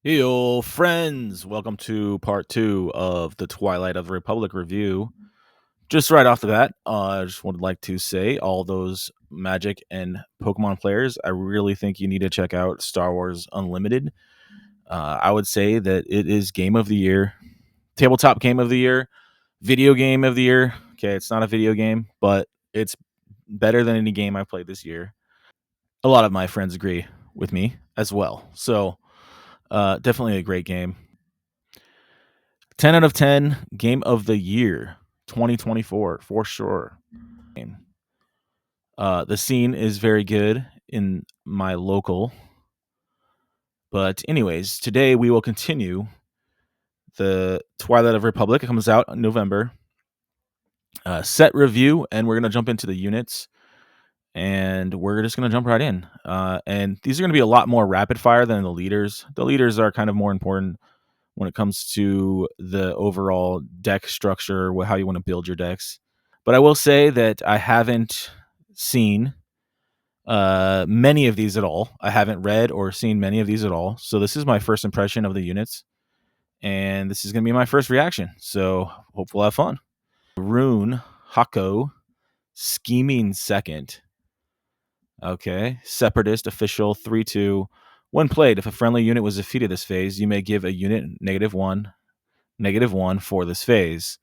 Heyo, friends! Welcome to part 2 of the Twilight of the Republic review. Just right off the bat, I just would like to say, all those Magic and Pokemon players, I really think you need to check out Star Wars Unlimited. I would say that it is Game of the Year, Tabletop Game of the Year, Video Game of the Year. Okay, it's not a video game, but it's better than any game I've played this year. A lot of my friends agree with me as well. So, definitely a great game. 10 out of 10 game of the year 2024 for sure. The scene is very good in my local. But anyways, today we will continue the Twilight of Republic. It comes out in November. Set review, and we're going to jump into the units. And we're just going to jump right in. And these are going to be a lot more rapid fire than the leaders. The leaders are kind of more important when it comes to the overall deck structure, how you want to build your decks. But I will say that I haven't seen many of these at all. I haven't read or seen many of these at all. So this is my first impression of the units. And this is going to be my first reaction. So hope we'll have fun. Rune, Hako, Scheming Second. Okay. Separatist, Official, 3/2. When played, if a friendly unit was defeated this phase, you may give a unit -1 for this phase.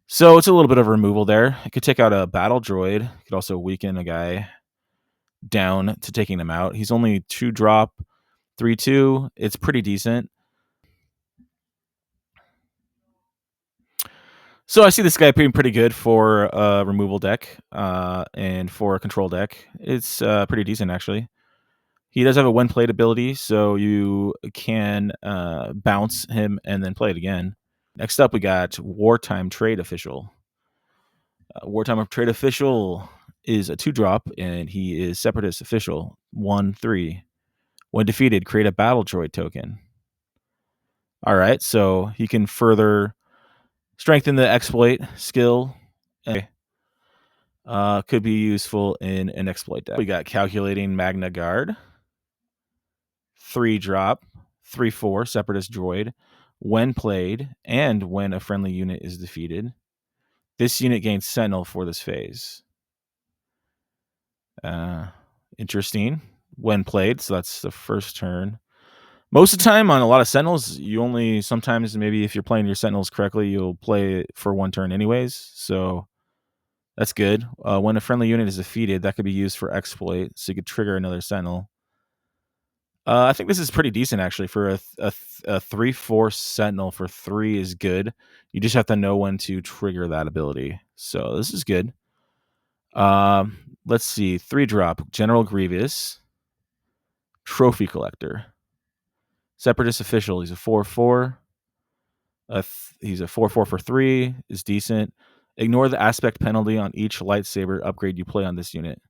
So it's a little bit of removal there. It could take out a battle droid. It could also weaken a guy down to taking him out. He's only 2-drop, 3/2. It's pretty decent. So I see this guy being pretty good for a removal deck and for a control deck. It's pretty decent, actually. He does have a when played ability, so you can bounce him and then play it again. Next up, we got Wartime Trade Official. Wartime Trade Official is a 2-drop, and he is Separatist Official, 1/3. When defeated, create a battle droid token. All right, so he can further strengthen the exploit skill. Could be useful in an exploit deck. We got Calculating Magna Guard, 3-drop, 3/4 Separatist droid. When played and when a friendly unit is defeated, this unit gains Sentinel for this phase. Interesting. When played, so that's the first turn. Most of the time on a lot of Sentinels, you only sometimes, maybe if you're playing your Sentinels correctly, you'll play it for 1 turn anyways. So that's good. When a friendly unit is defeated, that could be used for exploit, so you could trigger another Sentinel. I think this is pretty decent actually for a 3/4 Sentinel for 3 is good. You just have to know when to trigger that ability. So this is good. Let's see. 3-drop General Grievous, Trophy Collector, Separatist Official. He's a 4/4. He's a 4/4 for 3. Is decent. Ignore the aspect penalty on each lightsaber upgrade you play on this unit.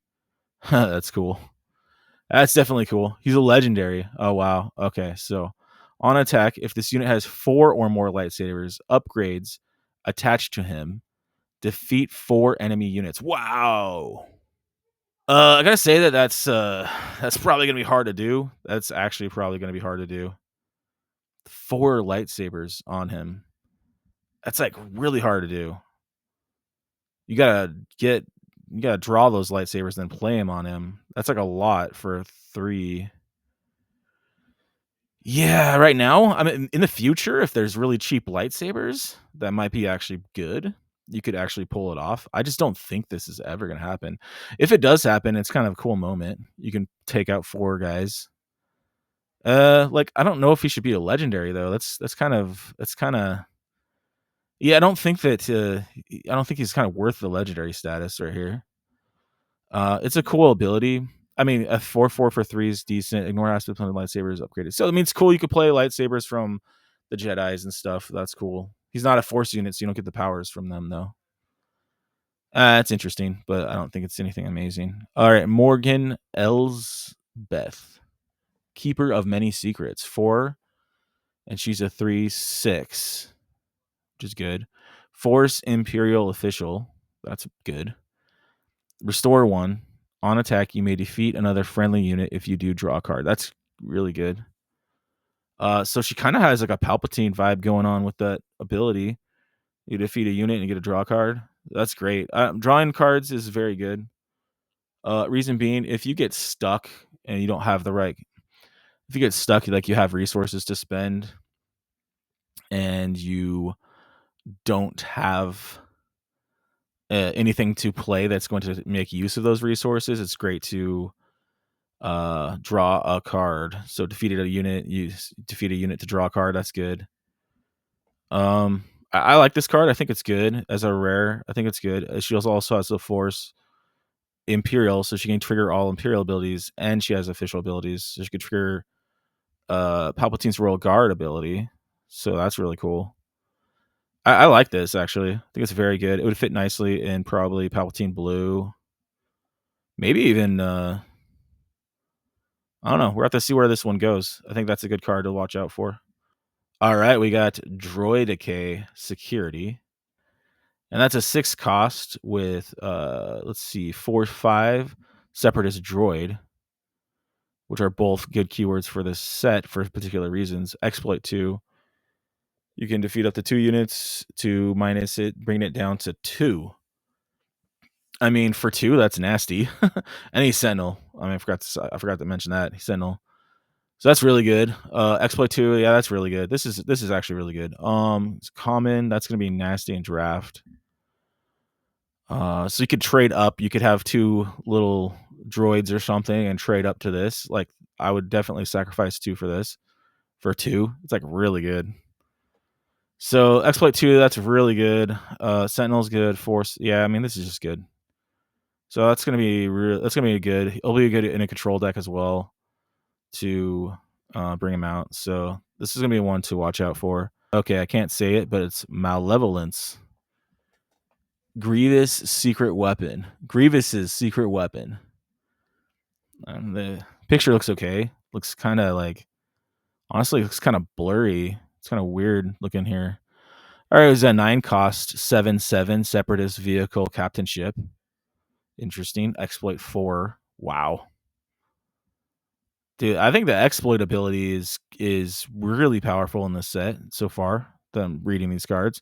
That's cool. That's definitely cool. He's a legendary. Oh, wow. Okay, so on attack, if this unit has 4 or more lightsabers, upgrades attached to him, defeat 4 enemy units. Wow. I gotta say that's probably gonna be hard to do. That's actually probably gonna be hard to do. 4 lightsabers on him. That's like really hard to do. You gotta draw those lightsabers, then play them on him. That's like a lot for 3. Yeah, right now, I mean, in the future, if there's really cheap lightsabers, that might be actually good. You could actually pull it off. I just don't think this is ever gonna happen. If it does happen, it's kind of a cool moment. You can take out 4 guys. Like, I don't know if he should be a legendary though. That's kinda. Yeah, I don't think that, I don't think he's kinda worth the legendary status right here. It's a cool ability. I mean, a 4/4 for 3 is decent. Ignore aspects on the lightsabers upgraded. So, I mean, it's cool. You could play lightsabers from the Jedis and stuff. That's cool. He's not a force unit, so you don't get the powers from them, though. It's interesting, but I don't think it's anything amazing. All right, Morgan Elsbeth, Keeper of Many Secrets, 4, and she's a 3/6, which is good. Force Imperial Official, that's good. Restore 1. On attack, you may defeat another friendly unit if you do draw a card. That's really good. So she kind of has like a Palpatine vibe going on with that ability. You defeat a unit and you get a draw card. That's great. Drawing cards is very good. Reason being, if you get stuck and you don't have the right, if you get stuck, like you have resources to spend and you don't have anything to play that's going to make use of those resources, it's great to draw a card. So defeated a unit, you defeat a unit to draw a card. That's good. I like this card. I think it's good as a rare. I think it's good. She also has the Force Imperial, so she can trigger all Imperial abilities, and she has official abilities, so she could trigger Palpatine's Royal Guard ability. So that's really cool. I like this actually. I think it's very good. It would fit nicely in probably Palpatine Blue. Maybe even I don't know. We're have to see where this one goes. I think that's a good card to watch out for. All right, we got Droid Decay Security. And that's a 6 cost with let's see, 4/5 Separatist Droid, which are both good keywords for this set for particular reasons. Exploit 2. You can defeat up to 2 units to minus it, bring it down to 2. I mean, for 2, that's nasty. And he's Sentinel. I mean, I forgot to mention that. He's Sentinel. So that's really good. Exploit 2, yeah, that's really good. This is actually really good. It's common. That's gonna be nasty in draft. So you could trade up. You could have 2 little droids or something and trade up to this. Like I would definitely sacrifice 2 for this. For 2, it's like really good. So exploit 2, that's really good. Sentinel's good. Force, yeah. I mean, this is just good. So that's gonna be good. It'll be good in a control deck as well to bring him out. So this is gonna be one to watch out for. Okay, I can't say it, but it's Malevolence. Grievous secret weapon. Grievous's secret weapon. The picture looks okay. Looks kind of like, honestly, looks kind of blurry. It's kind of weird looking here. All right, it was a 9 cost 7/7 Separatist vehicle captainship. Interesting. Exploit 4. Wow. Dude, I think the exploit ability is really powerful in this set so far. Them reading these cards.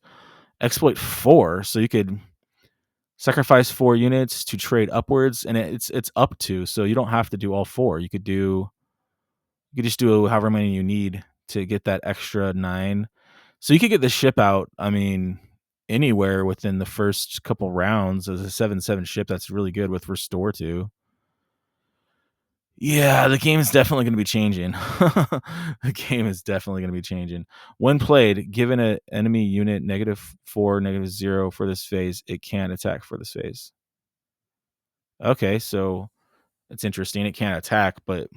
Exploit 4, so you could sacrifice 4 units to trade upwards, and it's up to, so you don't have to do all 4. You could just do however many you need to get that extra 9. So you could get the ship out, I mean, anywhere within the first couple rounds as a 7/7 ship. That's really good with Restore 2. Yeah, the game is definitely going to be changing. The game is definitely going to be changing. When played, given an enemy unit -4, -0 for this phase, it can't attack for this phase. Okay, so it's interesting. It can't attack, but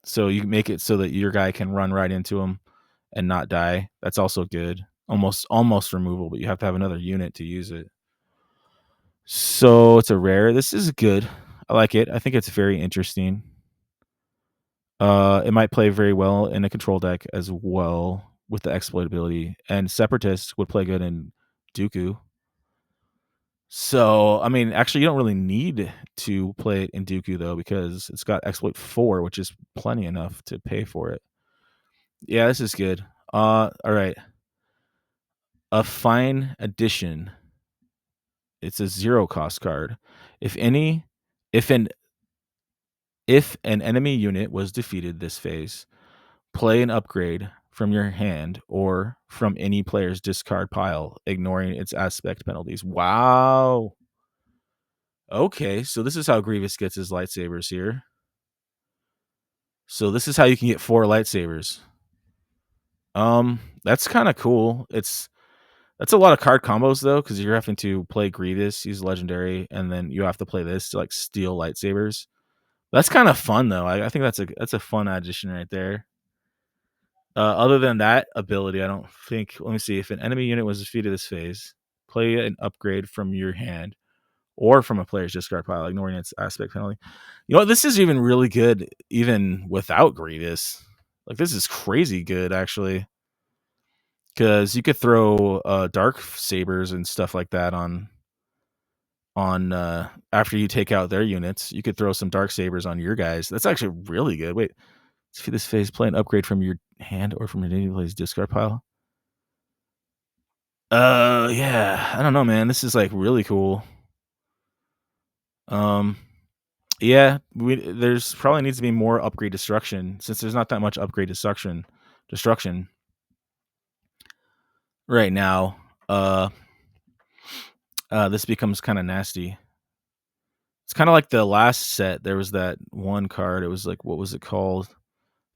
so you make it so that your guy can run right into him and not die. That's also good. Almost removal, but you have to have another unit to use it. So it's a rare. This is good. I like it. I think it's very interesting. It might play very well in a control deck as well with the exploit ability, and Separatist would play good in Dooku. So, I mean, actually, you don't really need to play it in Dooku though, because it's got exploit 4, which is plenty enough to pay for it. Yeah, this is good. All right. A fine addition. It's a 0 cost card. If any, if an enemy unit was defeated this phase, play an upgrade from your hand or from any player's discard pile, ignoring its aspect penalties. Wow. Okay, so this is how Grievous gets his lightsabers here. So this is how you can get 4 lightsabers. That's kind of cool. That's a lot of card combos though, because you're having to play Grievous, he's legendary, and then you have to play this to like steal lightsabers. That's kind of fun though. I think that's a fun addition right there. Other than that ability, I don't think. Let me see. If an enemy unit was defeated this phase, play an upgrade from your hand or from a player's discard pile, ignoring its aspect penalty. You know what? This is even really good, even without Grievous. Like this is crazy good, actually, because you could throw dark sabers and stuff like that on after you take out their units. You could throw some dark sabers on your guys. That's actually really good. Wait, Defeat this phase, play an upgrade from your hand or from your enemy player's discard pile. Yeah. I don't know, man. This is like really cool. Um, yeah, there's probably needs to be more upgrade destruction since there's not that much upgrade destruction right now. This becomes kind of nasty. It's kind of like the last set. There was that one card. It was like, what was it called?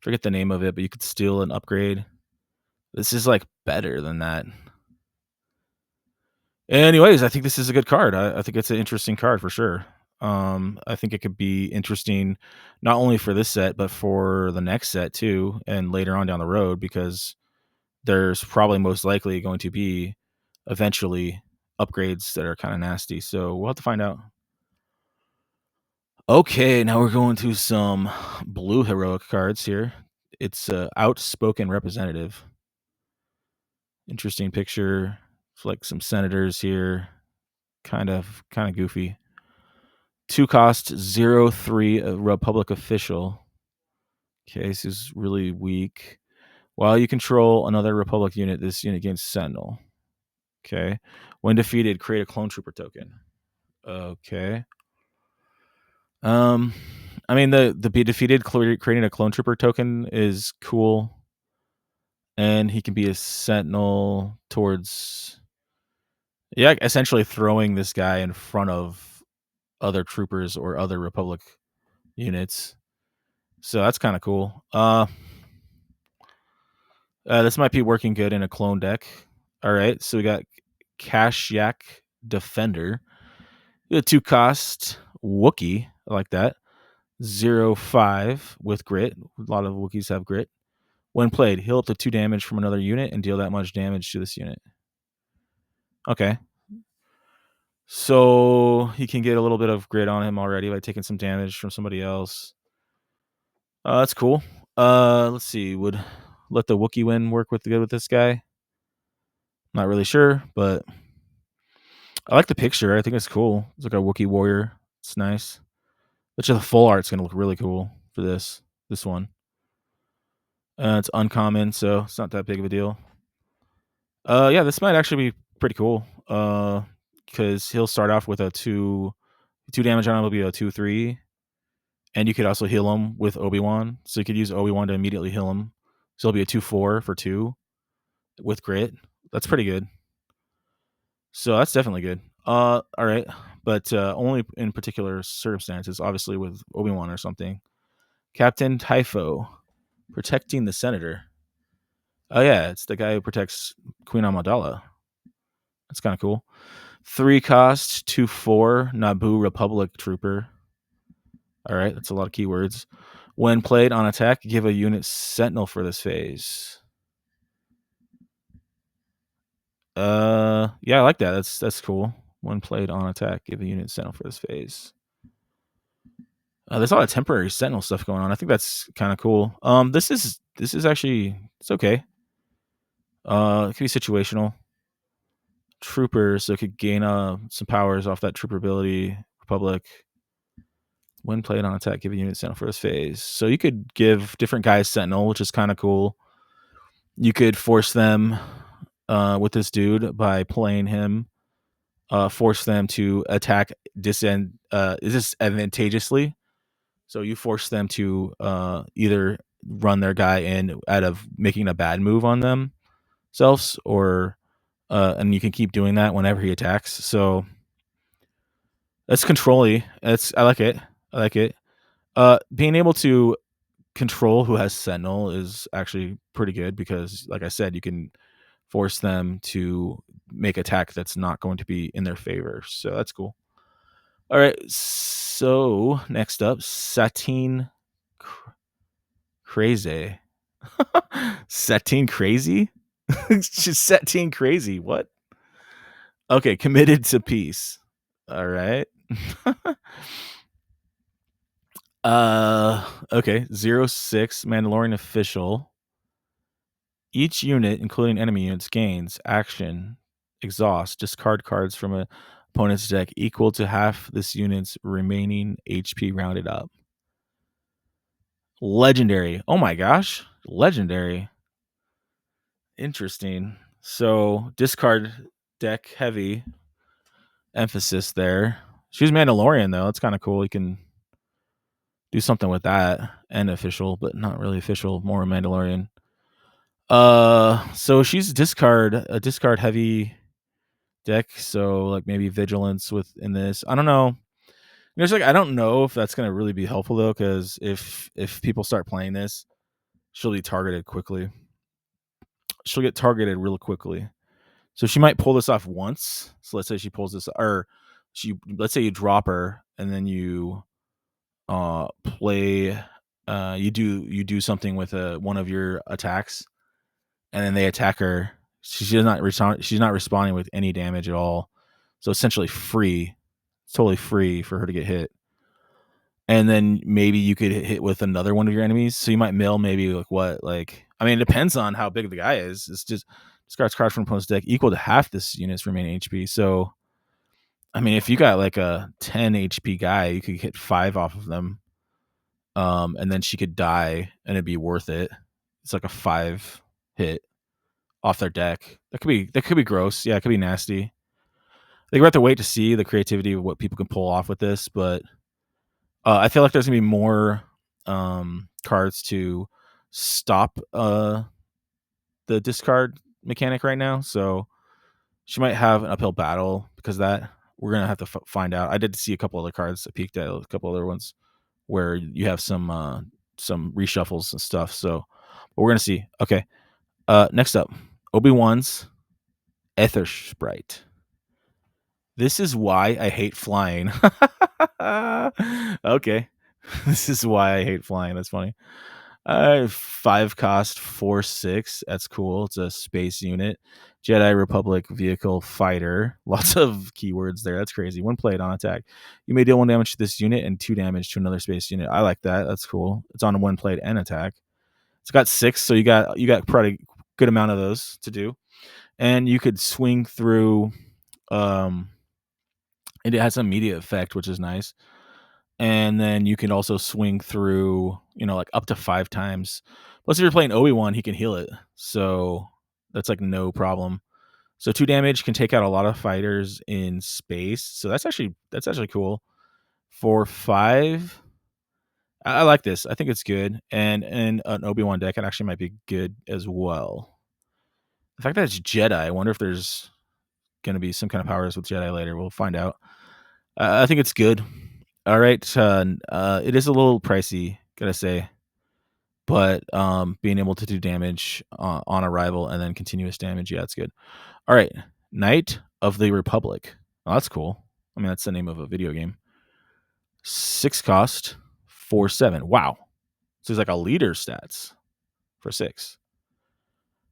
Forget the name of it, but you could steal an upgrade. This is like better than that. Anyways, I think this is a good card. I think it's an interesting card for sure. I think it could be interesting not only for this set, but for the next set too, and later on down the road, because there's probably most likely going to be eventually upgrades that are kind of nasty. So we'll have to find out. Okay, now we're going to some blue heroic cards here. It's outspoken representative. Interesting picture. It's like some senators here. Kind of goofy. 2 cost 0/3 Republic official. Okay, this is really weak. While you control another Republic unit, this unit gains Sentinel. Okay. When defeated, create a clone trooper token. Okay. I mean the be defeated creating a clone trooper token is cool. And he can be a sentinel towards essentially throwing this guy in front of other troopers or other Republic units. So that's kind of cool. This might be working good in a clone deck. All right, so we got Kashyyyk Defender. 2 cost Wookiee. I like that. 0/5 with grit. A lot of Wookiees have grit. When played, heal up to 2 damage from another unit and deal that much damage to this unit. Okay. So he can get a little bit of grit on him already by taking some damage from somebody else. That's cool. Let's see. Would let the Wookiee win work good with this guy? Not really sure, but I like the picture. I think it's cool. It's like a Wookiee warrior. It's nice. Bet you the full art's gonna look really cool for this one. It's uncommon, so it's not that big of a deal. Yeah, this might actually be pretty cool. Because he'll start off with a two damage on him will be a 2/3, and you could also heal him with Obi-Wan. So you could use Obi-Wan to immediately heal him. So it'll be a 2/4 for 2 with grit. That's pretty good. So that's definitely good. All right, but only in particular circumstances, obviously with Obi-Wan or something. Captain Typho, protecting the senator. Oh yeah, it's the guy who protects Queen Amidala. That's kind of cool. 3 cost, 2/4 Naboo Republic trooper. All right, that's a lot of keywords. When played on attack, give a unit Sentinel for this phase. Yeah, I like that. That's cool. When played on attack, give a unit Sentinel for this phase. There's a lot of temporary Sentinel stuff going on. I think that's kind of cool. This is actually it's okay. It could be situational. Troopers, so it could gain some powers off that trooper ability. Republic. When played on attack, give a unit Sentinel for this phase. So you could give different guys Sentinel, which is kind of cool. You could force them with this dude by playing him. Force them to attack disadvantageously. So you force them to either run their guy in out of making a bad move on themselves, or and you can keep doing that whenever he attacks. So that's control-y. I like it. I like it. Being able to control who has Sentinel is actually pretty good because, like I said, you can force them to make attack that's not going to be in their favor. So that's cool. All right. So next up, Satine Crazy. Satine Crazy? Just Satine Crazy. What? Okay. Committed to peace. All right. Okay. 0/6 Mandalorian official. Each unit, including enemy units, gains action, exhaust, discard cards from a opponent's deck equal to half this unit's remaining HP rounded up. Legendary. Oh my gosh. Legendary. Interesting. So discard deck heavy emphasis there. She's Mandalorian though. It's kind of cool. You can do something with that and official, but not really official. More Mandalorian. So she's a discard heavy deck. So like maybe vigilance in this. I don't know. There's like I don't know if that's gonna really be helpful though, because if people start playing this, she'll be targeted quickly. She'll get targeted real quickly. So she might pull this off once. So let's say she pulls this, or let's say you drop her and then you play you do something with one of your attacks, and then they attack her. She's not responding with any damage at all. So essentially free. It's totally free for her to get hit. And then maybe you could hit with another one of your enemies. So you might mill maybe I mean, it depends on how big the guy is. It's just discards cards from opponent's deck equal to half this unit's remaining HP. So, I mean, if you got like a 10 HP guy, you could hit 5 off of them. And then she could die and it'd be worth it. It's like a 5 hit off their deck. That could be gross. Yeah, it could be nasty. I think we have to wait to see the creativity of what people can pull off with this, but I feel like there's gonna be more cards to stop the discard mechanic right now. So she might have an uphill battle because of that. We're gonna have to find out. I did see a couple other cards that peeked at a couple other ones where you have some reshuffles and stuff. So but we're gonna see. Okay. Next up, Obi-Wan's Ether Sprite. This is why I hate flying. Okay. This is why I hate flying. That's funny. 5 cost 4/6. That's cool. It's a space unit. Jedi Republic vehicle fighter. Lots of keywords there. That's crazy. When played on attack, you may deal 1 damage to this unit and 2 damage to another space unit. I like that. That's cool. It's on when played and attack. It's got 6, so you got probably a good amount of those to do. And you could swing through and it has some immediate effect, which is nice. And then you can also swing through, like up to 5 times. Plus, if you're playing Obi-Wan, he can heal it. So that's like no problem. So 2 damage can take out a lot of fighters in space. So that's actually cool. For 5, I like this. I think it's good. And an Obi-Wan deck, it actually might be good as well. The fact that it's Jedi, I wonder if there's going to be some kind of powers with Jedi later. We'll find out. I think it's good. All right. It is a little pricey, gotta say, but being able to do damage on arrival and then continuous damage, yeah, it's good. All right, Knight of the Republic. Oh, that's cool. I mean, that's the name of a video game. 6 cost, 4/7. Wow. So he's like a leader stats for 6.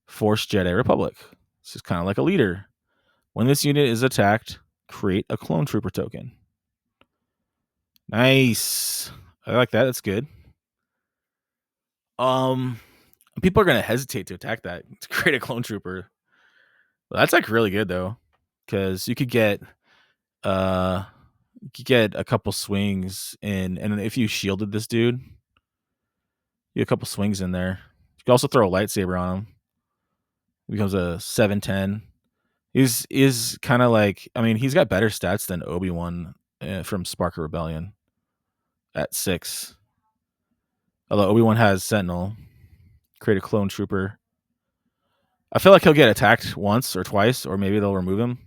Force Jedi Republic. This is kind of like a leader. When this unit is attacked, create a clone trooper token. Nice. I like that. That's good. People are gonna hesitate to attack that to create a clone trooper. But that's like really good though, because you could get a couple swings in, and if you shielded this dude, you get a couple swings in there. You can also throw a lightsaber on him. He becomes a 7/10. He's kind of like, I mean, he's got better stats than Obi-Wan from Spark of Rebellion at 6. Although Obi-Wan has Sentinel, create a clone trooper. I feel like he'll get attacked once or twice, or maybe they'll remove him,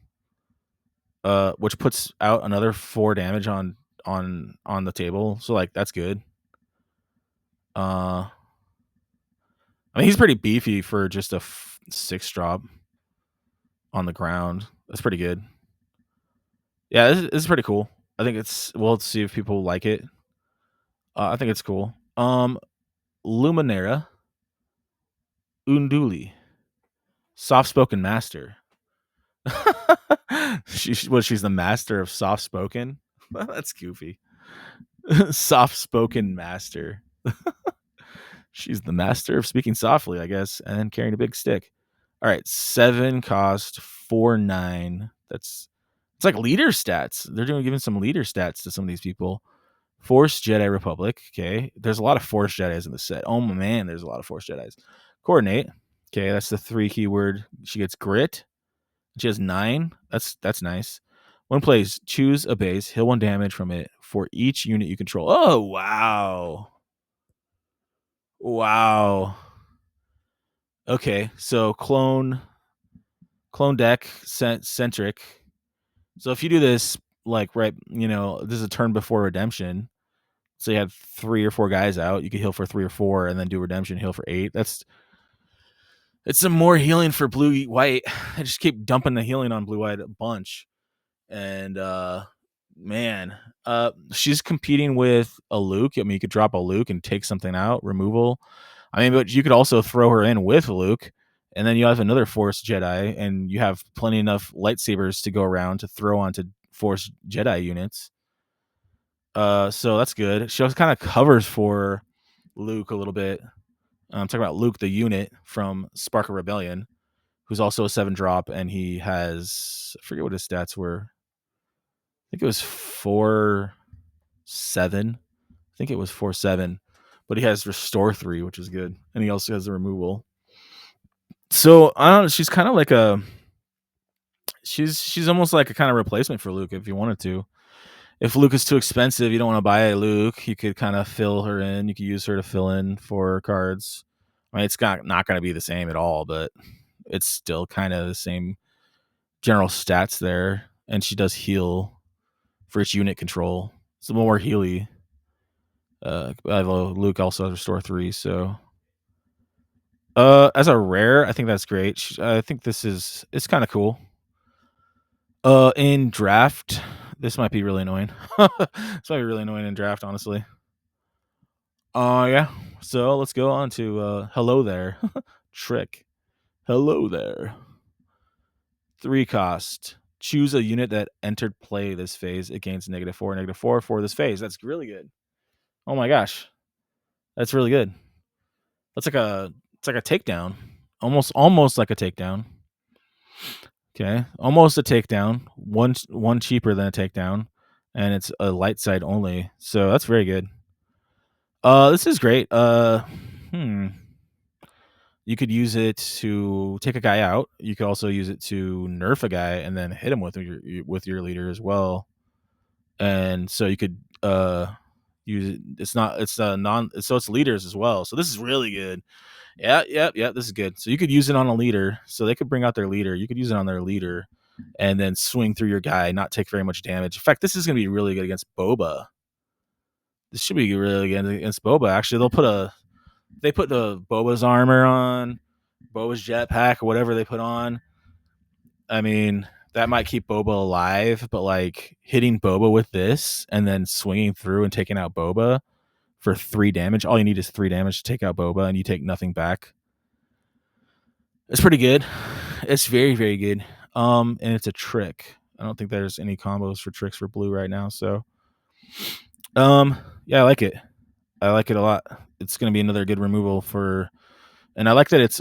which puts out another 4 damage on the table. So like that's good. I mean, he's pretty beefy for just a 6 drop on the ground. That's pretty good. Yeah, this is pretty cool. I think we'll see if people like it. I think it's cool. Luminera Unduli, soft-spoken master. She's the master of soft-spoken. That's goofy. Soft-spoken master. She's the master of speaking softly, I guess, and then carrying a big stick. All right, 7 cost, 4/9. It's like leader stats. They're giving some leader stats to some of these people. Force Jedi Republic. Okay, there's a lot of Force Jedis in the set. Oh man, there's a lot of Force Jedis. Coordinate. Okay, that's the 3 keyword. She gets grit. She has 9. That's nice. One plays, choose a base, heal 1 damage from it for each unit you control. Oh wow, wow. Okay, so clone deck centric. So if you do this like right, this is a turn before redemption. So you have 3 or 4 guys out. You can heal for 3 or 4, and then do redemption, heal for 8. It's some more healing for blue white. I just keep dumping the healing on blue white a bunch, and man, she's competing with a Luke. I mean, you could drop a Luke and take something out, removal. I mean, but you could also throw her in with Luke, and then you have another Force Jedi, and you have plenty enough lightsabers to go around to throw onto Force Jedi units. So that's good. She also kind of covers for Luke a little bit. I'm talking about Luke, the unit from Spark of Rebellion, who's also a 7-drop, and he has, I forget what his stats were. I think it was 4-7. I think it was 4-7, but he has Restore 3, which is good, and he also has the removal. So I don't know. She's kind of like she's almost like a kind of replacement for Luke if you wanted to. If Luke is too expensive, you don't want to buy a Luke. You could kind of fill her in. You could use her to fill in for cards. I mean, it's not going to be the same at all, but it's still kind of the same general stats there. And she does heal for its unit control. It's more Healy. Luke also has Restore 3, so as a rare, I think that's great. I think it's kind of cool. In draft, this might be really annoying. This might be really annoying in draft, honestly. Yeah. So let's go on to hello there, trick. Hello there. 3 cost. Choose a unit that entered play this phase. It gains -4 for this phase. That's really good. Oh my gosh, that's really good. It's like a takedown, almost like a takedown. Okay, almost a takedown. One cheaper than a takedown, and it's a light side only. So that's very good. This is great. You could use it to take a guy out. You could also use it to nerf a guy and then hit him with your leader as well. And so you could use it. It's leaders as well. So this is really good. Yeah. This is good. So you could use it on a leader. So they could bring out their leader. You could use it on their leader, and then swing through your guy, not take very much damage. In fact, this is going to be really good against Boba. This should be really good against Boba. Actually, they put the Boba's armor on, Boba's jetpack, or whatever they put on. I mean, that might keep Boba alive, but like hitting Boba with this and then swinging through and taking out Boba for 3 damage. All you need is 3 damage to take out Boba, and you take nothing back. It's pretty good. It's very, very good. And it's a trick. I don't think there's any combos for tricks for blue right now. So, yeah, I like it. I like it a lot. It's going to be another good removal and I like that it's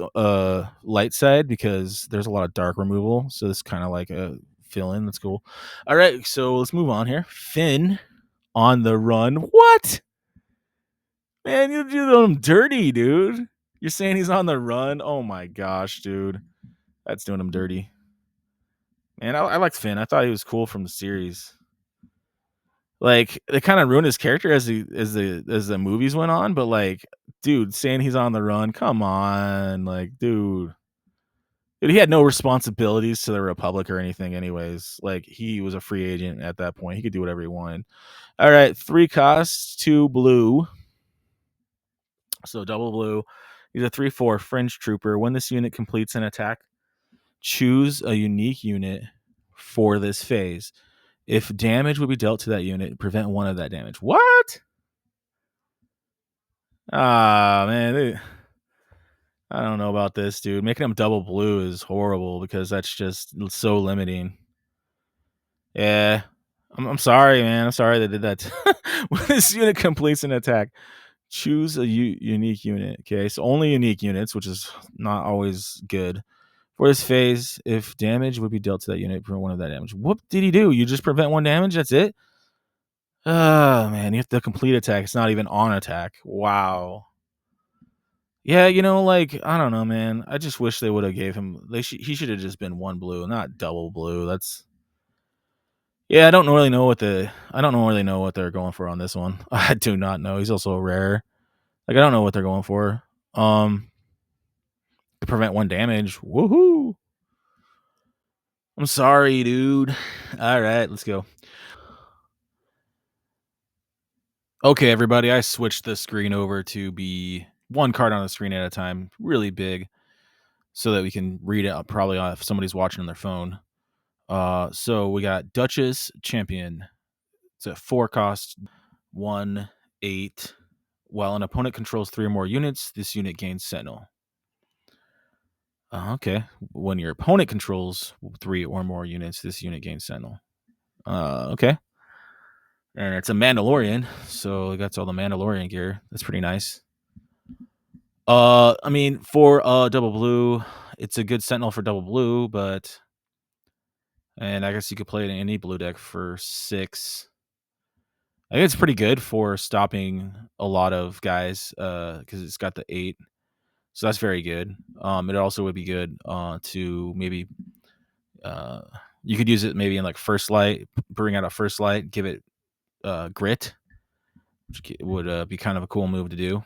light side because there's a lot of dark removal. So this kind of like a fill in. That's cool. All right, so let's move on here. Finn on the run. What? Man, you're doing him dirty, dude. You're saying he's on the run? Oh my gosh, dude. That's doing him dirty. Man, I liked Finn. I thought he was cool from the series. Like, they kind of ruined his character as the movies went on, but like, dude, saying he's on the run, come on. Like, dude, he had no responsibilities to the Republic or anything anyways. Like, he was a free agent at that point. He could do whatever he wanted. All right, 3 costs, 2 blue. So double blue. He's a 3/4 Fringe Trooper. When this unit completes an attack, choose a unique unit for this phase. If damage would be dealt to that unit, prevent 1 of that damage. What? Ah, man. I don't know about this, dude. Making him double blue is horrible because that's just so limiting. Yeah. I'm sorry, man. I'm sorry they did that. When this unit completes an attack, choose a unique unit. Okay, so only unique units, which is not always good. For this phase, if damage would be dealt to that unit, prevent 1 of that damage. What did he do? You just prevent 1 damage? That's it? Oh, man, you have to complete attack. It's not even on attack. Wow. Yeah, like, I don't know, man. I just wish they woulda gave him he should have just been 1 blue, not double blue. That's Yeah, I don't really know what they're going for on this one. I do not know. He's also a rare. Like, I don't know what they're going for. Um, to prevent 1 damage. Woohoo! I'm sorry, dude. Alright, let's go. Okay, everybody, I switched the screen over to be 1 card on the screen at a time, really big, so that we can read it probably if somebody's watching on their phone. So we got Duchess Champion. It's a 4 cost, 1, 8. While an opponent controls 3 or more units, this unit gains Sentinel. Okay. When your opponent controls 3 or more units, this unit gains Sentinel. Okay. And it's a Mandalorian, so it got all the Mandalorian gear. That's pretty nice. I mean, for double blue, it's a good Sentinel for double blue, and I guess you could play it in any blue deck for 6. I think it's pretty good for stopping a lot of guys, because it's got the 8. So that's very good. It also would be good to maybe you could use it maybe in like first light, bring out a first light, give it grit, which would be kind of a cool move to do.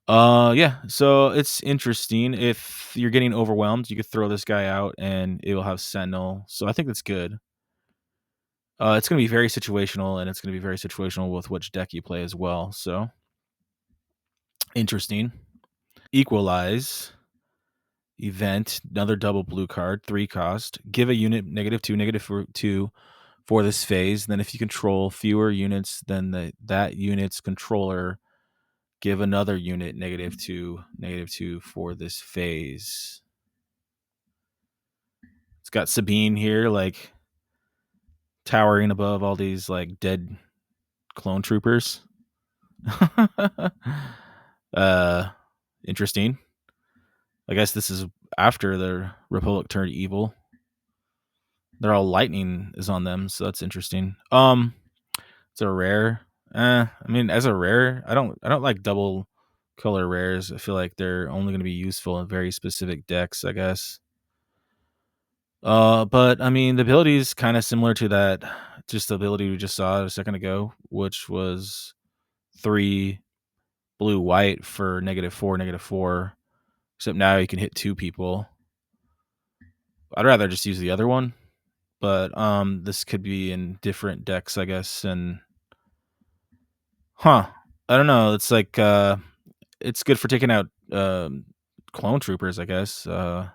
Yeah, so it's interesting. If you're getting overwhelmed, you could throw this guy out and it will have Sentinel. So I think that's good. It's going to be very situational, and it's going to be very situational with which deck you play as well. So interesting. Equalize event, another double blue card, 3 cost. Give a unit -2, -2 for this phase. Then if you control fewer units than that unit's controller, give another unit -2, -2 for this phase. It's got Sabine here, like towering above all these like dead clone troopers. uh Interesting. I guess this is after the Republic turned evil. They're all lightning is on them, so that's interesting. It's a rare. I mean, as a rare, I don't like double color rares. I feel like they're only going to be useful in very specific decks, I guess. But I mean, the ability is kind of similar to that, just the ability we just saw a second ago, which was 3 blue white for -4, -4. Except now you can hit 2 people. I'd rather just use the other one, but this could be in different decks, I guess. And I don't know. It's like it's good for taking out clone troopers, I guess. I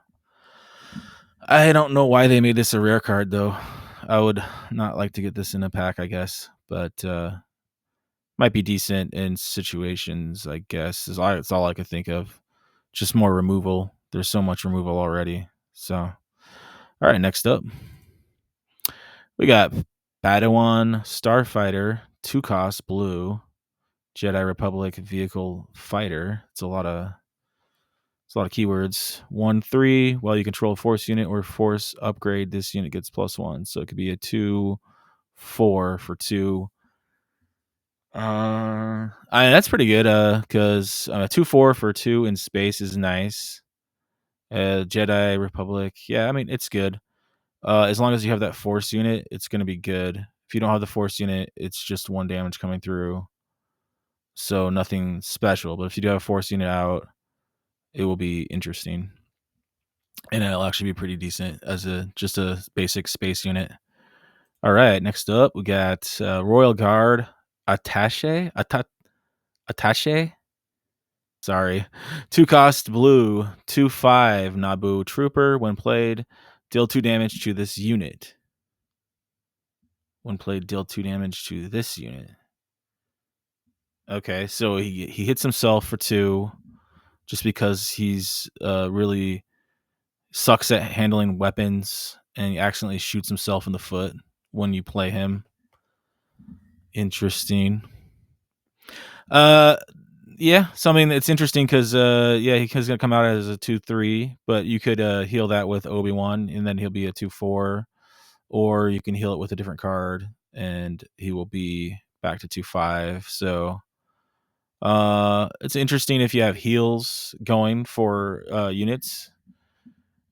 don't know why they made this a rare card though. I would not like to get this in a pack, I guess, but might be decent in situations, I guess. It's all I could think of. Just more removal. There's so much removal already. So, all right, next up. We got Padawan Starfighter, 2 cost blue, Jedi Republic vehicle fighter. It's a lot of keywords. 1/3. While you control a force unit or force upgrade, this unit gets +1. So it could be a 2/4 for 2. That's pretty good. Because 2/4 for 2 in space is nice. Jedi Republic. Yeah, I mean it's good. As long as you have that force unit, it's gonna be good. If you don't have the force unit, it's just 1 damage coming through. So nothing special. But if you do have a force unit out, it will be interesting. And it'll actually be pretty decent as just a basic space unit. All right, next up we got Royal Guard Attache. Sorry, 2 cost blue, 2/5 Naboo Trooper. When played, deal 2 damage to this unit. When played, deal 2 damage to this unit. Okay, so he hits himself for 2, just because he's really sucks at handling weapons, and he accidentally shoots himself in the foot when you play him. Interesting. Uh, yeah. So I mean, it's interesting because yeah, he's gonna come out as a 2/3, but you could heal that with Obi-Wan, and then he'll be a 2/4, or you can heal it with a different card, and he will be back to 2/5. So it's interesting if you have heals going for units.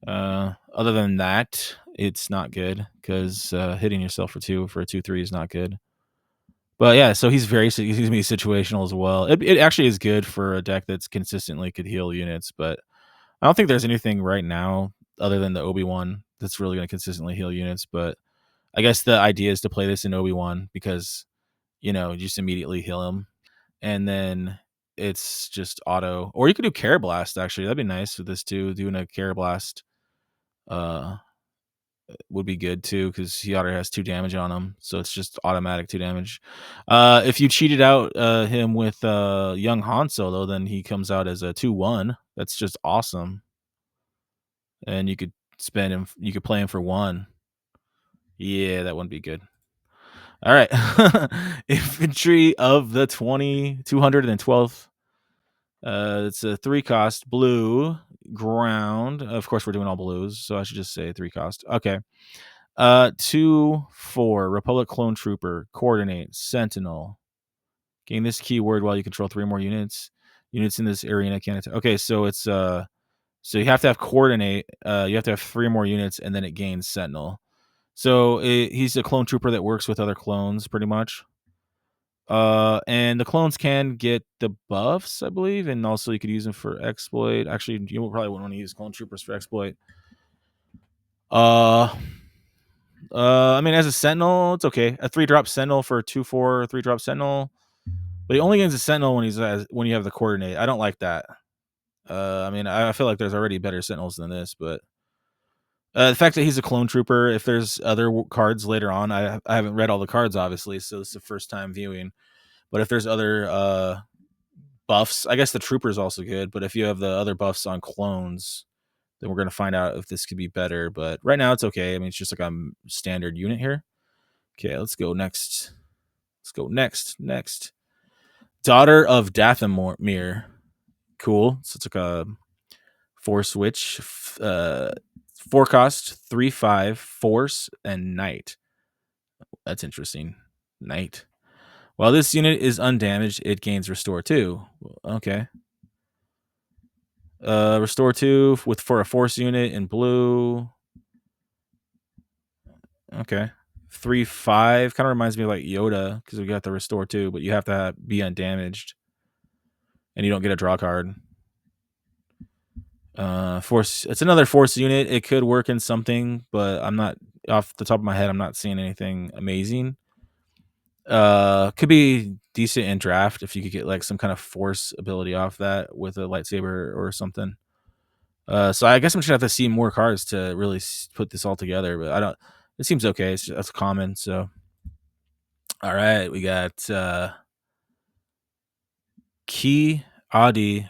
Other than that, it's not good because hitting yourself for two for a 2/3 is not good. But yeah, so he's gonna be situational as well. It actually is good for a deck that's consistently could heal units, but I don't think there's anything right now other than the Obi-Wan that's really gonna consistently heal units. But I guess the idea is to play this in Obi-Wan because you just immediately heal him, and then it's just auto. Or you could do Care Blast actually. That'd be nice with this too. Doing a Care Blast uh would be good too because he already has 2 damage on him, so it's just automatic 2 damage. If you cheated out him with young Han Solo, then he comes out as a 2/1. That's just awesome, and you could spend him. You could play him for one. Yeah, that wouldn't be good. All right, infantry of the 212th. It's a 3 cost blue ground. Of course, we're doing all blues, so I should just say 3 cost. Okay. 2/4 Republic Clone Trooper, Coordinate, Sentinel. Gain this keyword while you control 3 more units. Units in this arena can attack. Okay, so it's so you have to have Coordinate. You have to have 3 more units, and then it gains Sentinel. So he's a clone trooper that works with other clones, pretty much. And the clones can get the buffs, I believe, and also you could use them for exploit. Actually, you probably wouldn't want to use clone troopers for exploit. Uh, I mean, as a sentinel, it's okay. A 3-drop sentinel for a 2/4 3-drop sentinel, but he only gains a sentinel when you have the coordinate. I don't like that. I mean, I feel like there's already better sentinels than this, but the fact that he's a clone trooper, if there's other cards later on, I haven't read all the cards obviously, so this is the first time viewing. But if there's other buffs, I guess the trooper's also good. But if you have the other buffs on clones, then we're gonna find out if this could be better. But right now it's okay. I mean, it's just like a standard unit here. Okay, let's go next. Let's go next. Next, Daughter of Dathomir. Cool. So it's like a 4 switch, 4 cost, 3/5 force and knight. That's interesting. Knight. While this unit is undamaged, it gains restore 2. Okay. Restore 2 for a force unit in blue. Okay. 3/5 kind of reminds me of like Yoda because we got the restore 2, but you have to be undamaged, and you don't get a draw card. Force. It's another force unit. It could work in something, but I'm not off the top of my head. I'm not seeing anything amazing. Could be decent in draft if you could get like some kind of force ability off that with a lightsaber or something. So I guess I'm just gonna have to see more cards to really put this all together. But I don't. It seems okay. That's common. So all right, we got Ki Adi.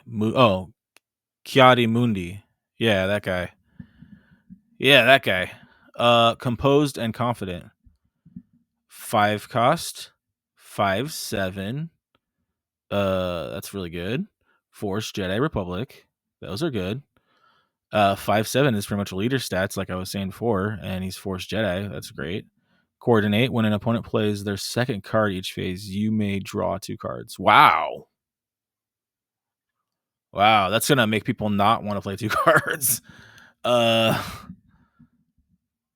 Kiadi Mundi. Yeah, that guy. Yeah, that guy. Composed and confident. 5 cost. 5/7. That's really good. Force Jedi Republic. Those are good. 5/7 is pretty much leader stats, like I was saying before, and he's Force Jedi. That's great. Coordinate. When an opponent plays their second card each phase, you may draw 2 cards. Wow. Wow, that's gonna make people not want to play 2 cards. Uh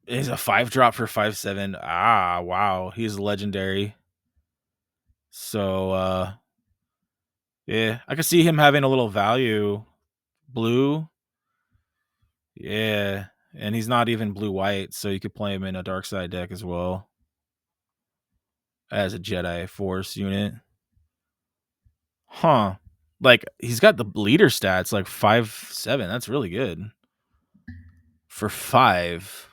He's a 5-drop for 5/7. Ah, wow. He's legendary. So yeah, I can see him having a little value. Blue. Yeah. And he's not even blue white, so you could play him in a dark side deck as well as a Jedi Force unit. Huh. Like he's got the leader stats like 5/7. That's really good. For 5.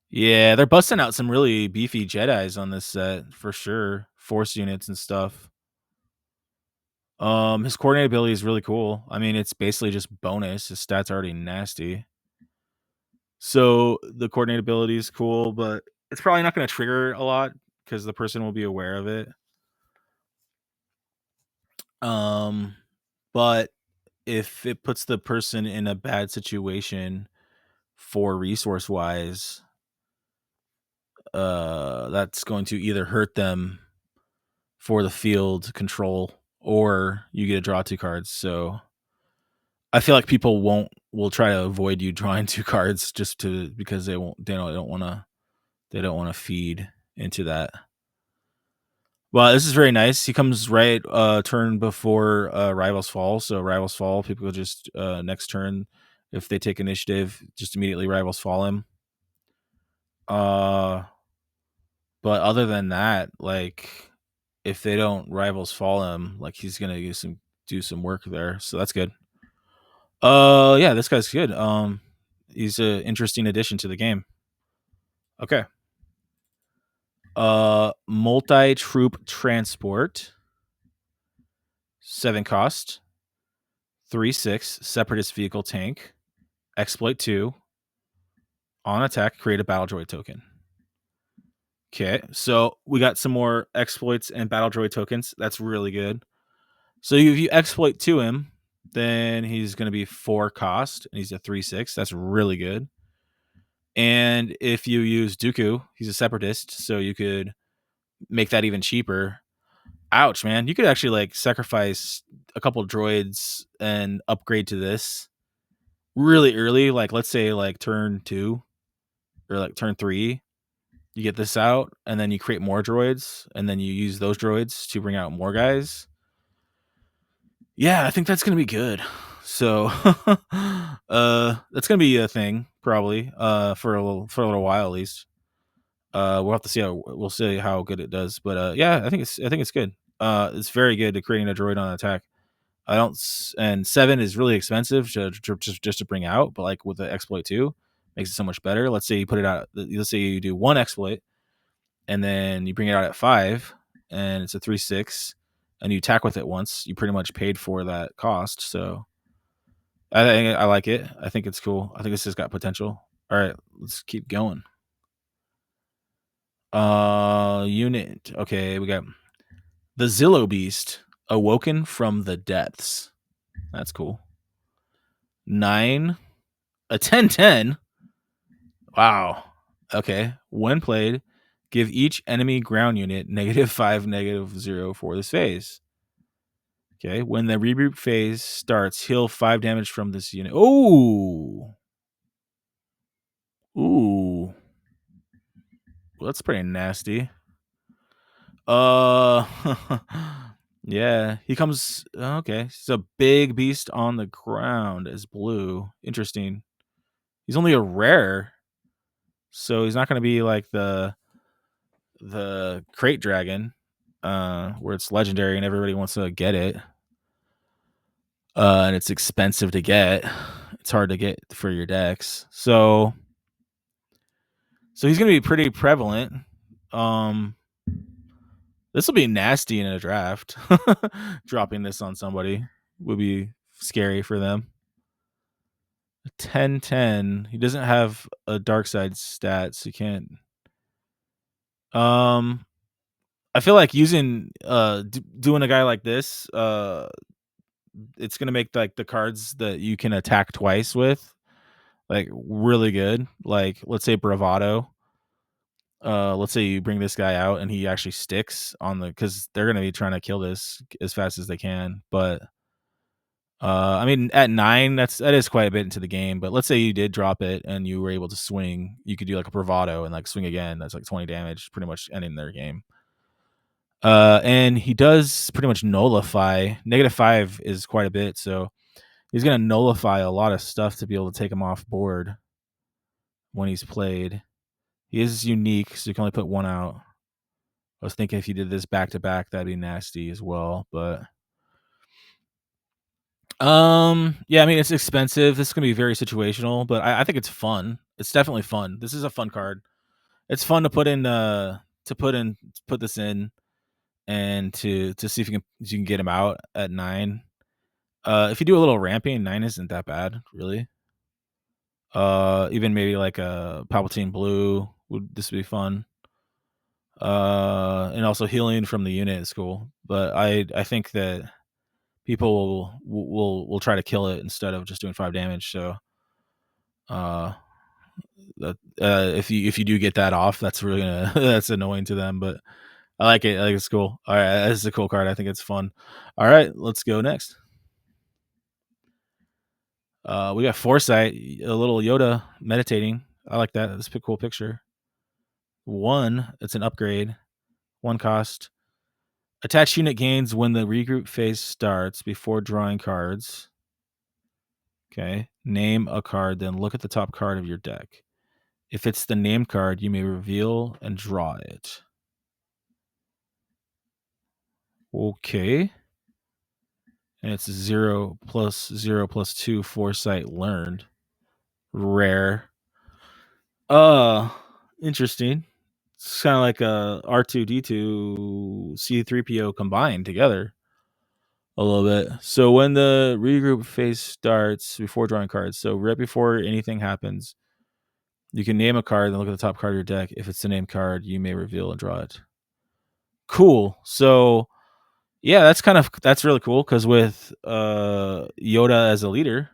Yeah, they're busting out some really beefy Jedis on this set for sure. Force units and stuff. His coordinate ability is really cool. I mean, it's basically just bonus. His stats are already nasty. So the coordinate ability is cool, but it's probably not going to trigger a lot because the person will be aware of it. Um, but if it puts the person in a bad situation for resource wise, that's going to either hurt them for the field control or you get to draw 2 cards. So I feel like people will try to avoid you drawing 2 cards just to because they don't wanna feed into that. Well, this is very nice. He comes right turn before Rivals Fall. So Rivals Fall, people will just next turn if they take initiative, just immediately Rivals Fall him. Uh but other than that, like if they don't Rivals Fall him, like he's gonna do some work there. So that's good. Yeah, this guy's good. He's an interesting addition to the game. Okay. Multi-troop transport. 7 cost. 3/6 separatist vehicle tank. Exploit 2. On attack, create a battle droid token. Okay, so we got some more exploits and battle droid tokens. That's really good. So if you exploit to him, then he's going to be 4 cost, and he's a 3/6. That's really good. And if you use Dooku, he's a separatist, so you could make that even cheaper. Ouch, man! You could actually like sacrifice a couple droids and upgrade to this really early. Like let's say like turn 2 or like turn 3. You get this out, and then you create more droids, and then you use those droids to bring out more guys. Yeah, I think that's gonna be good. So, that's gonna be a thing probably for a little while at least. We'll have to see how good it does, but yeah, I think it's good. It's very good to creating a droid on attack. I don't and 7 is really expensive just to bring out, but like with the exploit 2 makes it so much better. Let's say you put it out. Let's say you do 1 exploit and then you bring it out at 5 and it's a 3/6 and you attack with it once, you pretty much paid for that cost. So I think I like it. I think it's cool. I think this has got potential. All right, let's keep going. Unit. Okay, we got the Zillo Beast awoken from the depths. That's cool. 9, a 10/10. Wow. Okay. When played, give each enemy ground unit -5, -0 for this phase. Okay. When the reboot phase starts, heal 5 damage from this unit. Ooh. Ooh. Well, that's pretty nasty. Uh yeah. He comes okay. He's a big beast on the ground as blue. Interesting. He's only a rare. So he's not gonna be like the crate dragon, where it's legendary and everybody wants to get it. And it's expensive to get. It's hard to get for your decks. So he's gonna be pretty prevalent. This will be nasty in a draft. Dropping this on somebody would be scary for them. 10/10. He doesn't have a dark side stat, so you can't. I feel like using doing a guy like this, it's gonna make like the cards that you can attack twice with like really good. Like let's say Bravado. Let's say you bring this guy out and he actually sticks on the because they're gonna be trying to kill this as fast as they can. But I mean at 9, that is quite a bit into the game. But let's say you did drop it and you were able to swing, you could do like a Bravado and like swing again. That's like 20 damage, pretty much ending their game. And he does pretty much nullify. -5 is quite a bit, so he's gonna nullify a lot of stuff to be able to take him off board when he's played. He is unique, so you can only put 1 out. I was thinking if you did this back to back, that'd be nasty as well. But yeah, I mean it's expensive. This is gonna be very situational, but I think it's fun. It's definitely fun. This is a fun card. It's fun to put in put this in and to see if you can get him out at 9. If you do a little ramping, 9 isn't that bad, really. Even maybe like a Palpatine Blue would this be fun. And also healing from the unit is cool. But I think that people will try to kill it instead of just doing 5 damage. So if you do get that off, that's really gonna that's annoying to them, but I like it. I think it's cool. All right, this is a cool card. I think it's fun. All right, let's go next. We got Foresight, a little Yoda meditating. I like that. That's a cool picture. One, it's an upgrade. One cost. Attached unit gains when the regroup phase starts before drawing cards. Okay. Name a card, then look at the top card of your deck. If it's the named card, you may reveal and draw it. Okay. And it's 0+0+2 Foresight learned. Rare. Interesting. It's kind of like a R2D2 C3PO combined together a little bit. So when the regroup phase starts before drawing cards, so right before anything happens, you can name a card and look at the top card of your deck. If it's the name card, you may reveal and draw it. Cool. So yeah, that's really cool because with Yoda as a leader,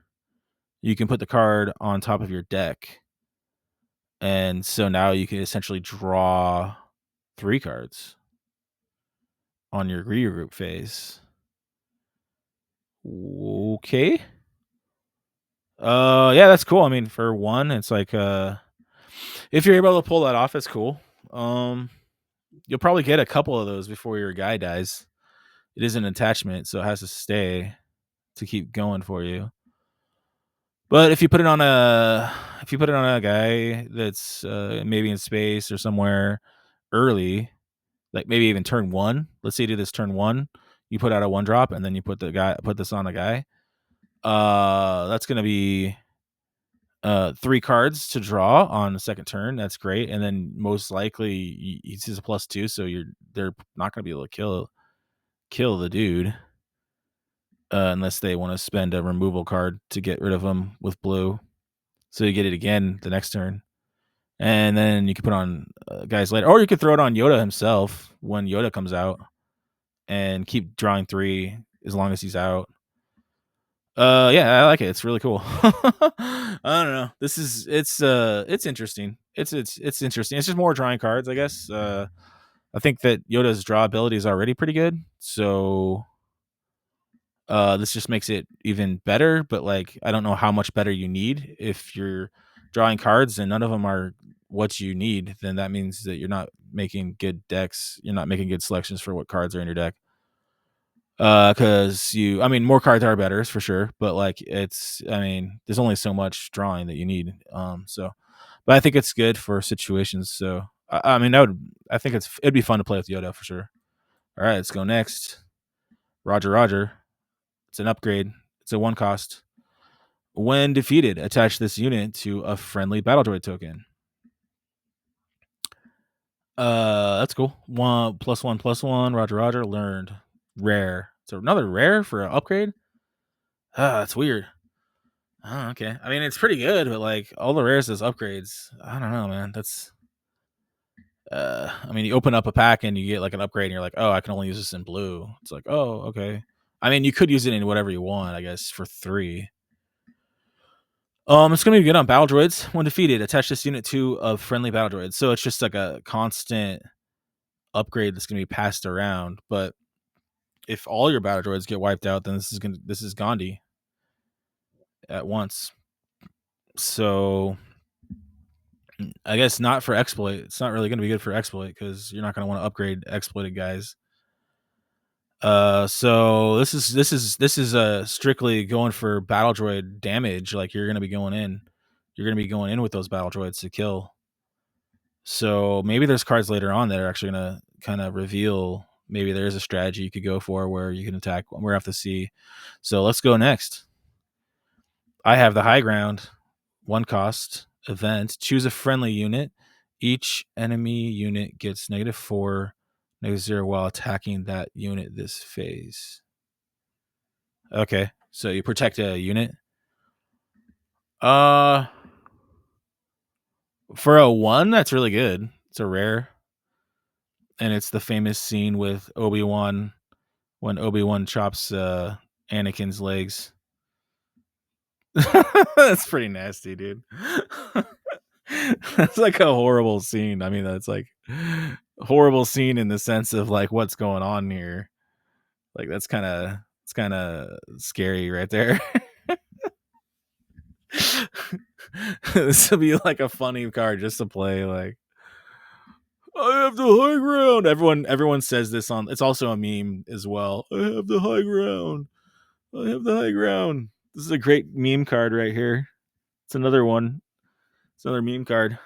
you can put the card on top of your deck. And so now you can essentially draw 3 cards on your regroup phase. Okay. Yeah, that's cool. I mean, for one, it's like if you're able to pull that off, it's cool. You'll probably get a couple of those before your guy dies. It is an attachment, so it has to stay to keep going for you. But if you put it on a guy that's maybe in space or somewhere early, like maybe even turn 1. Let's say you do this turn 1, you put out a 1 drop and then you put this on a guy. That's going to be 3 cards to draw on the second turn. That's great. And then most likely he sees a +2, so they're not going to be able to kill the dude unless they want to spend a removal card to get rid of him with blue. So you get it again the next turn. And then you can put on guys later, or you could throw it on Yoda himself when Yoda comes out and keep drawing 3 as long as he's out. Yeah, I like it. It's really cool. I don't know. It's interesting. It's interesting. It's just more drawing cards, I guess. I think that Yoda's draw ability is already pretty good, so this just makes it even better. But like, I don't know how much better you need. If you're drawing cards and none of them are what you need, then that means that you're not making good decks. You're not making good selections for what cards are in your deck. Because more cards are better for sure, but like there's only so much drawing that you need. But I think it's good for situations. So I think it'd be fun to play with Yoda for sure. All right, let's go next. Roger, Roger. It's an upgrade. It's a 1 cost. When defeated, attach this unit to a friendly battle droid token. That's cool. 1+1+1. Roger, Roger. Learned. Rare. So another rare for an upgrade. That's weird. Oh, okay. I mean, it's pretty good, but like all the rares as upgrades. I don't know, man. That's you open up a pack and you get like an upgrade and you're like, oh, I can only use this in blue. It's like, oh, okay. I mean, you could use it in whatever you want, I guess, for 3. It's gonna be good on battle droids. When defeated, attach this unit to a friendly battle droid. So it's just like a constant upgrade that's gonna be passed around. But if all your battle droids get wiped out, then this is Gandhi at once. So I guess not for exploit. It's not really going to be good for exploit because you're not going to want to upgrade exploited guys. So this is strictly going for battle droid damage. Like you're going to be going in with those battle droids to kill. So maybe there's cards later on that are actually going to kind of reveal. Maybe there's a strategy you could go for where you can attack. We're have to see. So let's go next. I have the high ground. 1 cost event. Choose a friendly unit. Each enemy unit gets -4, -0 while attacking that unit this phase. Okay, so you protect a unit. For a 1, that's really good. It's a rare. And it's the famous scene with Obi-Wan when Obi-Wan chops Anakin's legs. That's pretty nasty, dude. That's like a horrible scene. I mean, that's like horrible scene in the sense of like what's going on here. Like that's kind of scary right there. This would be like a funny card just to play. Like I have the high ground. Everyone says this on. It's also a meme as well. I have the high ground. I have the high ground. This is a great meme card right here. It's another one. It's another meme card.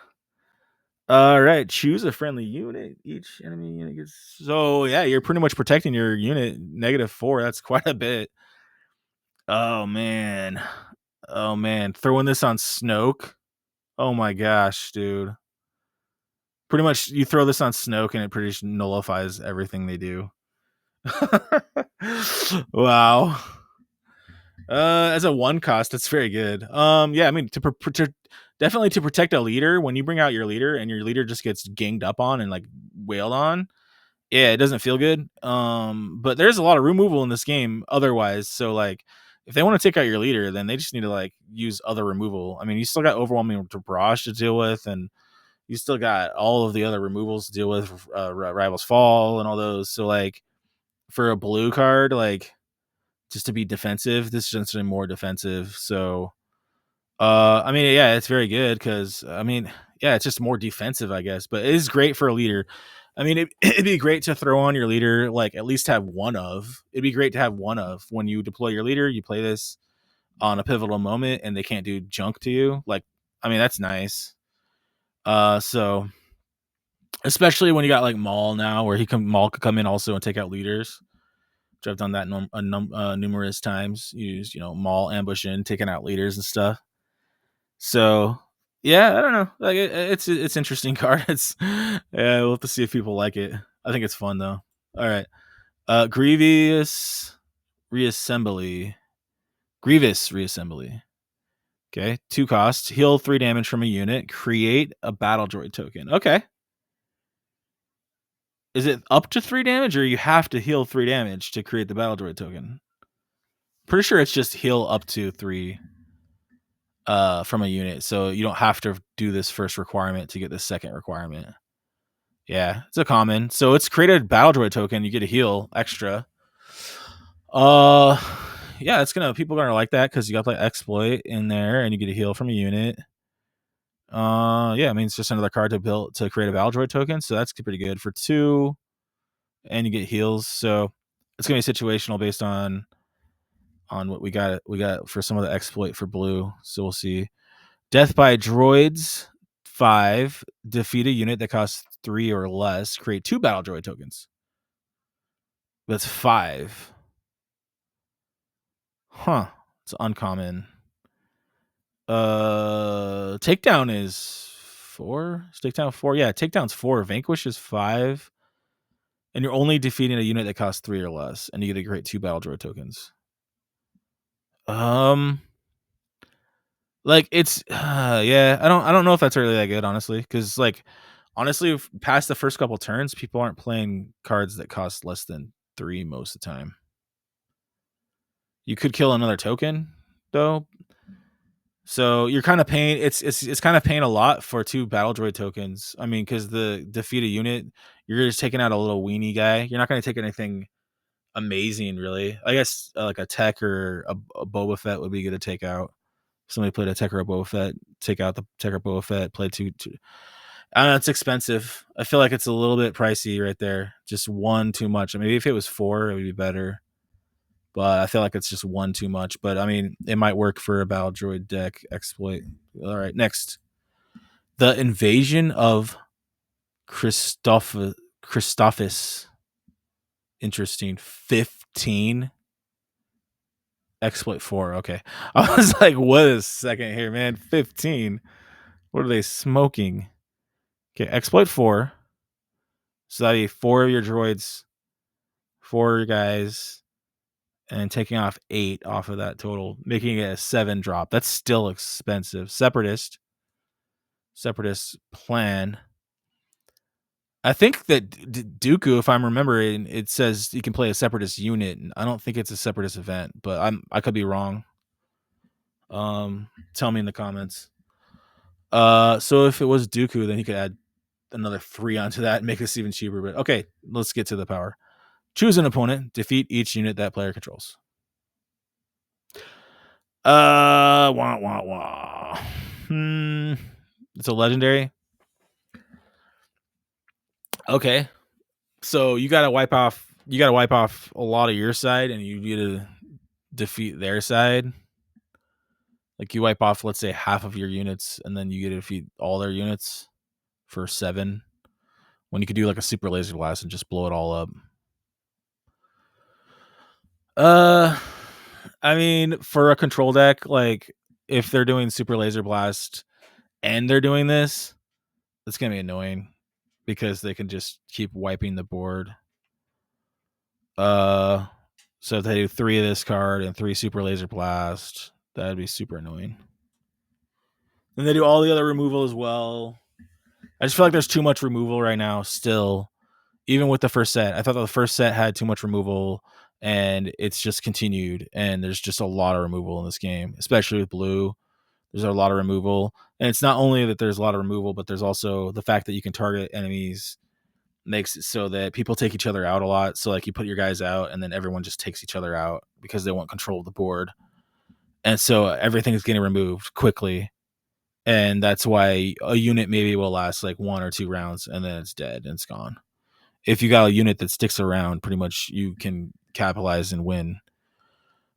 All right, choose a friendly unit. Each enemy unit gets. So yeah, you're pretty much protecting your unit. -4. That's quite a bit. Oh man. Oh man. Throwing this on Snoke. Oh my gosh, dude. Pretty much, you throw this on Snoke, and it pretty much nullifies everything they do. Wow. As a one cost, it's very good. Yeah, I mean definitely to protect a leader. When you bring out your leader and your leader just gets ganged up on and like wailed on, yeah, it doesn't feel good. But there's a lot of removal in this game otherwise. So like, if they want to take out your leader, then they just need to like use other removal. I mean, you still got overwhelming barrage to deal with, and you still got all of the other removals to deal with, Rivals Fall and all those. So like, for a blue card, like just to be defensive, this is just more defensive. So I mean, yeah, it's very good because I mean, yeah, it's just more defensive, I guess. But it is great for a leader. I mean, it'd be great to throw on your leader, like at least have one of. It'd be great to have one of when you deploy your leader. You play this on a pivotal moment, and they can't do junk to you. Like, I mean, that's nice. So especially when you got like Maul now, where Maul could come in also and take out leaders. Which I've done that numerous times. Use Maul ambush in, taking out leaders and stuff. So yeah, I don't know. Like it's interesting card. It's yeah, we'll have to see if people like it. I think it's fun though. All right. Grievous reassembly. Grievous reassembly. Okay. 2 costs. Heal 3 damage from a unit. Create a battle droid token. Okay. Is it up to 3 damage, or you have to heal 3 damage to create the battle droid token? Pretty sure it's just heal up to 3 from a unit, so you don't have to do this first requirement to get the second requirement. Yeah, it's a common. So it's created battle droid token. You get a heal extra. Yeah, people are gonna like that because you got like exploit in there, and you get a heal from a unit. Yeah, I mean it's just another card to create a battle droid token, so that's pretty good for 2, and you get heals. So it's gonna be situational based on what we got for some of the exploit for blue. So we'll see. Death by droids 5. Defeat a unit that costs 3 or less. Create 2 battle droid tokens. That's 5. Huh. It's uncommon. Takedown is 4. Is takedown 4? Yeah, takedown's 4. Vanquish is 5. And you're only defeating a unit that costs 3 or less, and you get to create 2 battle droid tokens. Like it's yeah, I don't know if that's really that good, honestly, because like honestly, past the first couple turns, people aren't playing cards that cost less than 3 most of the time. You could kill another token though, so you're kind of paying. It's kind of paying a lot for 2 battle droid tokens. I mean, because the defeat a unit, you're just taking out a little weenie guy. You're not going to take anything amazing, really. I guess like a tech or a Boba Fett would be good to take out. Somebody played a tech or a Boba Fett, take out the tech or Boba Fett, play two. I don't know, it's expensive. I feel like it's a little bit pricey right there. Just 1 too much. Maybe if it was 4, it would be better. But I feel like it's just 1 too much. But I mean, it might work for a battle droid deck exploit. All right, next. The Invasion of Christophus. Interesting. 15. Exploit 4. Okay. I was like, what a second here, man. 15. What are they smoking? Okay, exploit 4. So that'd be 4 of your droids, 4 guys, and taking off 8 off of that total, making it a 7 drop. That's still expensive. Separatist plan. I think that Dooku, if I'm remembering, it says you can play a Separatist unit. I don't think it's a Separatist event, but I could be wrong. Tell me in the comments. So if it was Dooku, then he could add another 3 onto that and make this even cheaper. But okay, let's get to the power. Choose an opponent, defeat each unit that player controls. Wah wah wah. It's a legendary. Okay, so you gotta wipe off. You gotta wipe off a lot of your side, and you need to defeat their side. Like you wipe off, let's say, half of your units, and then you get to defeat all their units for 7. When you could do like a super laser blast and just blow it all up. Uh, I mean, for a control deck, like if they're doing super laser blast and they're doing this, it's gonna be annoying because they can just keep wiping the board. Uh, so if they do 3 of this card and 3 super laser blast, that'd be super annoying. And they do all the other removal as well. I just feel like there's too much removal right now still. Even with the first set, I thought the first set had too much removal, and it's just continued. And there's just a lot of removal in this game, especially with blue. There's a lot of removal, and it's not only that there's a lot of removal, but there's also the fact that you can target enemies makes it so that people take each other out a lot. So like you put your guys out, and then everyone just takes each other out because they want control of the board, and so everything is getting removed quickly. And that's why a unit maybe will last like 1 or 2 rounds, and then it's dead and it's gone. If you got a unit that sticks around, pretty much you can capitalize and win.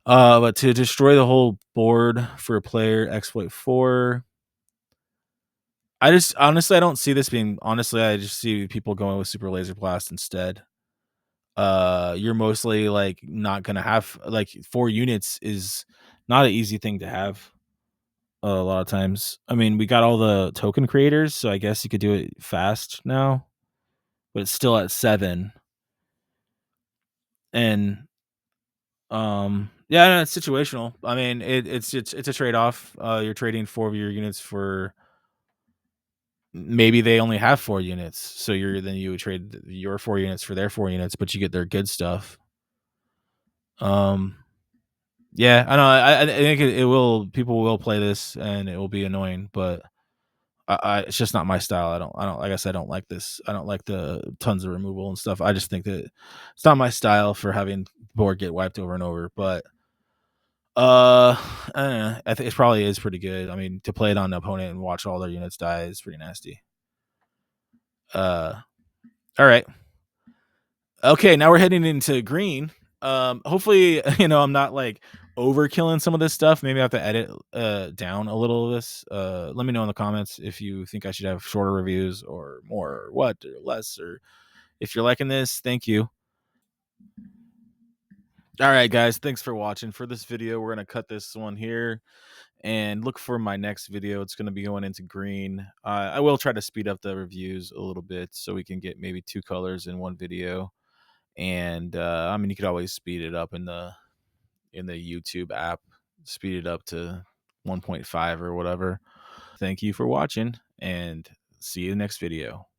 But to destroy the whole board for a player, exploit 4. I just honestly I don't see this being honestly, I just see people going with super laser blast instead. You're mostly like not gonna have like 4 units is not an easy thing to have a lot of times. I mean, we got all the token creators, so I guess you could do it fast now, but it's still at 7. And yeah, no, it's situational. I mean, it's a trade off. You're trading 4 of your units for maybe they only have 4 units, so you would trade your 4 units for their 4 units, but you get their good stuff. Um, yeah, I know. I think it will. People will play this, and it will be annoying, but it's just not my style. I don't. Like I said, I don't like this. I don't like the tons of removal and stuff. I just think that it's not my style for having board get wiped over and over. But I don't know. I think it probably is pretty good. I mean, to play it on an opponent and watch all their units die is pretty nasty. All right. Okay, now we're heading into green. Hopefully, I'm not like overkilling some of this stuff. Maybe I have to edit down a little of this. Let me know in the comments if you think I should have shorter reviews or more or what or less, or if you're liking this, thank you. All right, guys, thanks for watching. For this video, we're gonna cut this one here and look for my next video. It's going to be going into green. I will try to speed up the reviews a little bit so we can get maybe 2 colors in one video. And I mean, you could always speed it up in the YouTube app, speed it up to 1.5 or whatever. Thank you for watching, and see you next video.